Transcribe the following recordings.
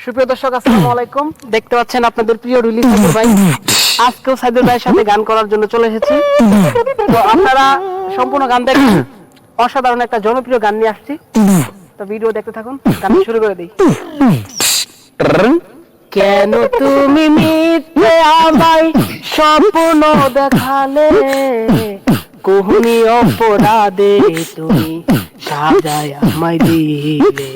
সুপ্রিয় দর্শক, আসসালামু আলাইকুম। দেখতে পাচ্ছেন আপনাদের প্রিয় রিলিজ সাইদুল ভাই। আজকেও সাইদুল ভাইয়ের সাথে গান করার জন্য চলে এসেছি। তো আপনারা সম্পূর্ণ গান দেখবেন। অসাধারণ একটা জনপ্রিয় গান নিয়ে আসছি। তো ভিডিও দেখতে থাকুন, গান শুরু করে দিই। কেন তুমি মিথ্যে আমায় স্বপ্ন দেখালে, কোহনি অপরাধে তুমি সাজায় আমায় দিলে।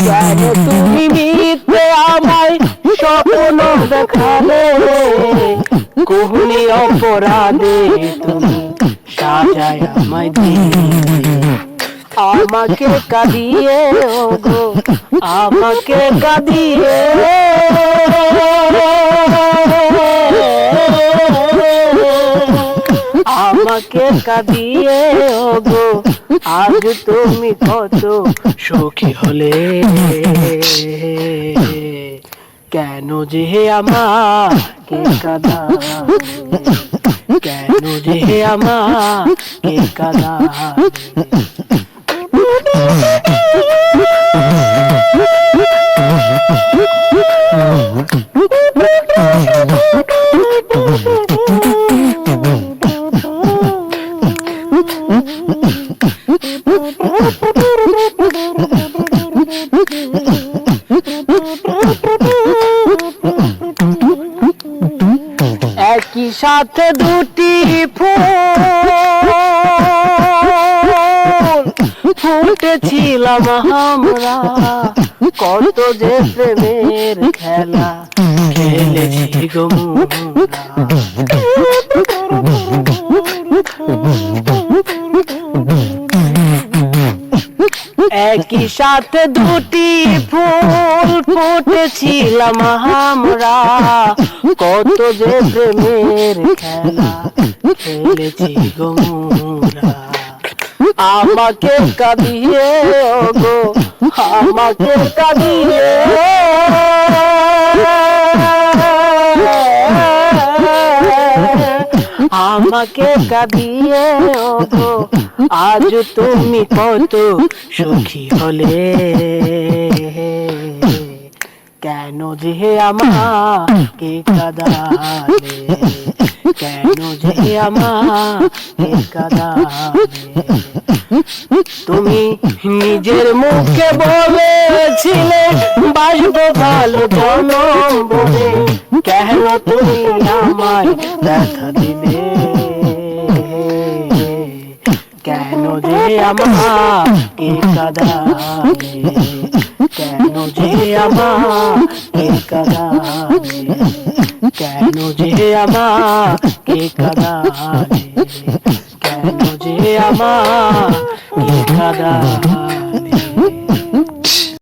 কেন তুমি মিথ্যে আমায় স্বপ্ন দেখালে, কোহনি অপরাধে তুমি সাজায় আমায় দিলে। আমাকে কাঁদিয়ে ওগো, আমাকে কাঁদিয়ে, আমাকে কাঁদিয়ে ওগো, আজ তুমি কত সুখী হলে। কেন যে আমাকে কাঁদালে, কেন যে আমাকে কাঁদালে। একই সাথে দুটি ফুল ফুটেছিলাম আমরা, কত যে প্রেমের খেলা খেলেছি গো মোরা। একই সাথে দুটি ফুল ফুটেছিলাম আমরা, কত যে প্রেমের খেলা খেলেছি গো মোরা। আমাকে কাঁদিয়ে ওগো, আমাকে কাঁদিয়ে, আমাকে কাঁদিয়ে ওগো, আজ তুমি কত সুখী হলে। কেন যে আমাকে কাঁদালে, কেন যে আমাকে কাঁদালে। তুমি নিজের মুখে বলেছিলে বাসবো ভালো জনম বলে, কেন তুমি আমায় ব্যথা দিলে। কেন যে আমাকে কাঁদালে, কেন যে আমাকে কাঁদালে, কেন যে আমাকে কাঁদালে, কেন যে আমাকে কাঁদালে।